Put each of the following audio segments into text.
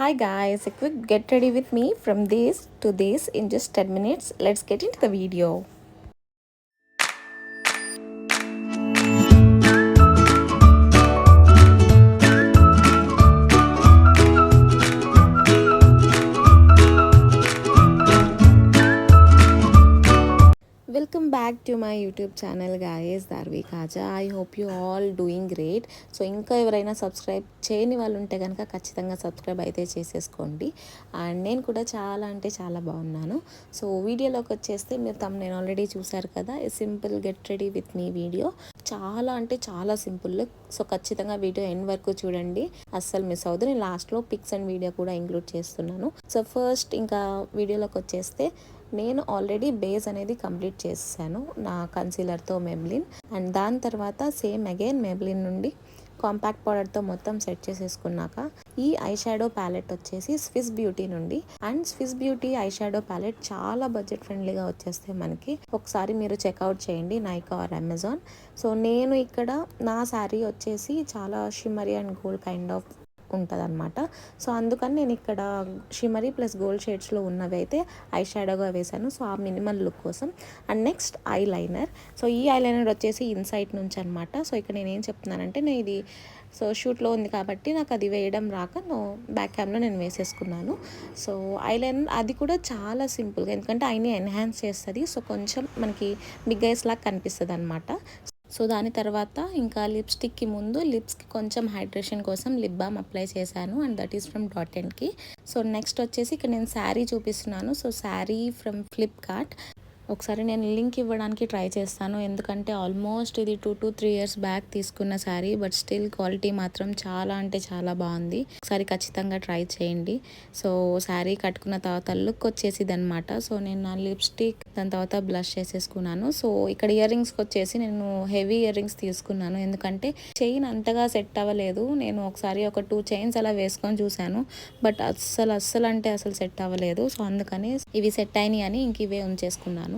Hi guys, a quick get ready with me from this to this in just 10 minutes. Let's get into the video. Welcome back to my YouTube channel guys, Darvi Kaja. I hope you all doing great. So ఇంకా ఎవరైనా subscribe చేయని వాళ్ళు ఉంటే కనుక ఖచ్చితంగా subscribe అయితే చేసేసుకోండి. And నేను కూడా చాలా అంటే చాలా బాగున్నాను. సో వీడియోలోకి వచ్చేస్తే మీరు నేను ఆల్రెడీ చూసారు కదా, simple get ready with me video. చాలా అంటే చాలా సింపుల్. సో ఖచ్చితంగా వీడియో ఎండ్ వరకు చూడండి, అస్సలు మిస్ అవ్వదు. నేను లాస్ట్లో పిక్స్ అండ్ వీడియో కూడా ఇంక్లూడ్ చేస్తున్నాను. సో ఫస్ట్ ఇంకా వీడియోలోకి వచ్చేస్తే నేను ఆల్రెడీ బేస్ అనేది కంప్లీట్ చేసాను నా కన్సీలర్తో మెబ్లిన్. అండ్ దాని తర్వాత సేమ్ అగైన్ మెబ్లిన్ నుండి కాంపాక్ట్ పౌడర్తో మొత్తం సెట్ చేసేసుకున్నాక ఈ ఐ షాడో ప్యాలెట్ వచ్చేసి స్విస్ బ్యూటీ నుండి. And Swiss beauty eye shadow palette చాలా బడ్జెట్ ఫ్రెండ్లీగా వచ్చేస్తే మనకి ఒకసారి మీరు చెక్అవుట్ చేయండి, నైకా ఆర్ అమెజాన్. సో నేను ఇక్కడ నా శారీ వచ్చేసి చాలా shimmery and gold kind of ఉంటుంది అనమాట. సో అందుకని నేను ఇక్కడ షిమరీ ప్లస్ గోల్డ్ షేడ్స్లో ఉన్నవి అయితే ఐ షాడోగా వేశాను, సో ఆ మినిమల్ లుక్ కోసం. And next eye liner. So ఈ ఐ లైనర్ వచ్చేసి ఇన్సైట్ నుంచి అనమాట. సో ఇక్కడ నేను ఏం చెప్తున్నానంటే, నేను ఇది సో షూట్లో ఉంది కాబట్టి నాకు అది వేయడం రాక బ్యాక్ క్యామ్లో నేను వేసేసుకున్నాను. సో ఐ లైనర్ అది కూడా చాలా సింపుల్గా, ఎందుకంటే ఐని ఎన్హాన్స్ చేస్తుంది. సో కొంచెం మనకి బిగ్ ఐస్ లాగా కనిపిస్తుంది అనమాట. సో దాని తర్వాత ఇంకా లిప్స్టిక్కి ముందు లిప్స్కి కొంచెం హైడ్రేషన్ కోసం లిప్ బామ్ అప్లై చేశాను, and that is from Dot and Key. So next వచ్చేసి ఇక్కడ నేను శారీ చూపిస్తున్నాను. So sari from Flipkart. ఒకసారి నేను లింక్ ఇవ్వడానికి ట్రై చేస్తాను, ఎందుకంటే ఆల్మోస్ట్ ఇది 2 to 3 years బ్యాక్ తీసుకున్న శారీ, బట్ స్టిల్ క్వాలిటీ మాత్రం చాలా అంటే చాలా బాగుంది. ఒకసారి ఖచ్చితంగా ట్రై చేయండి. సో శారీ కట్టుకున్న తర్వాత లుక్ వచ్చేసిది అనమాట. సో నేను నా లిప్స్టిక్ దాని తర్వాత బ్లష్ చేసేసుకున్నాను. సో ఇక్కడ ఇయర్ రింగ్స్కి వచ్చేసి నేను హెవీ ఇయర్ రింగ్స్ తీసుకున్నాను, ఎందుకంటే చైన్ అంతగా సెట్ అవ్వలేదు. నేను ఒకసారి ఒక 2 చైన్స్ అలా వేసుకొని చూశాను, బట్ అస్సలు అంటే అసలు సెట్ అవ్వలేదు. సో అందుకని ఇవి సెట్ అయినాయి అని ఇంక ఇవే ఉంచేసుకున్నాను.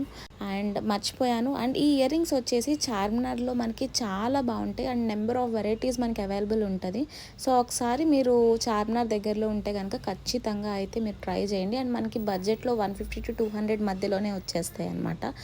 అండ్ మర్చిపోయాను, అండ్ ఈ ఇయర్ రింగ్స్ వచ్చేసి చార్మినార్లో మనకి చాలా బాగుంటాయి, అండ్ నెంబర్ ఆఫ్ వెరైటీస్ మనకి అవైలబుల్ ఉంటుంది. సో ఒకసారి మీరు చార్మినార్ దగ్గరలో ఉంటే కనుక ఖచ్చితంగా అయితే మీరు ట్రై చేయండి. అండ్ మనకి బడ్జెట్లో 150 to 200 మధ్యలోనే వచ్చేస్తాయి అన్నమాట.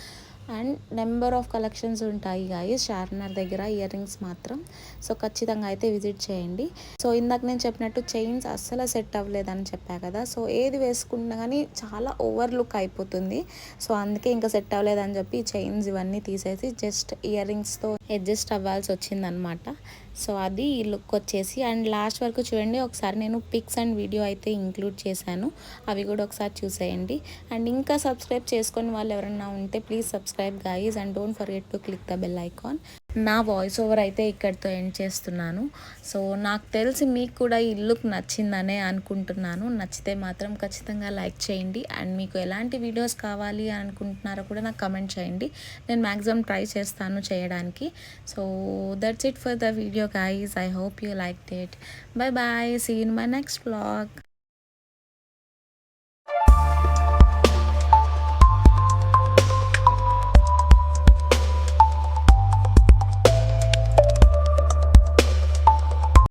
అండ్ నెంబర్ ఆఫ్ కలెక్షన్స్ ఉంటాయి గాయస్ చార్మినార్ దగ్గర ఇయర్ రింగ్స్ మాత్రం. సో ఖచ్చితంగా అయితే విజిట్ చేయండి. సో ఇందాక నేను చెప్పినట్టు చైన్స్ అస్సలు సెట్ అవ్వలేదని చెప్పా కదా, సో ఏది వేసుకున్నా కానీ చాలా ఓవర్ లుక్ అయిపోతుంది. సో అందుకే ఇంకా సెట్ అవ్వలేదని చెప్పి చైన్స్ ఇవన్నీ తీసేసి జస్ట్ ఇయర్ రింగ్స్తో అడ్జస్ట్ అవ్వాల్సి వచ్చిందనమాట. సో అది ఈ లుక్ వచ్చేసి. అండ్ లాస్ట్ వరకు చూడండి, ఒకసారి నేను పిక్స్ అండ్ వీడియో అయితే ఇంక్లూడ్ చేశాను, అవి కూడా ఒకసారి చూసేయండి. అండ్ ఇంకా సబ్స్క్రైబ్ చేసుకొని వాళ్ళు ఎవరైనా ఉంటే please subscribe guys, and don't forget to click the bell icon. నా వాయిస్ ఓవర్ అయితే ఇక్కడితో ఎండ్ చేస్తున్నాను. సో నాకు తెలిసి మీకు కూడా ఈ లుక్ నచ్చిందనే అనుకుంటున్నాను. నచ్చితే మాత్రం ఖచ్చితంగా లైక్ చేయండి, అండ్ మీకు ఎలాంటి వీడియోస్ కావాలి అని అనుకుంటున్నారో కూడా నాకు కమెంట్ చేయండి. నేను మ్యాక్సిమం ట్రై చేస్తాను చేయడానికి. So that's it for the video guys. I hope you liked it. Bye bye, see you in my next vlog.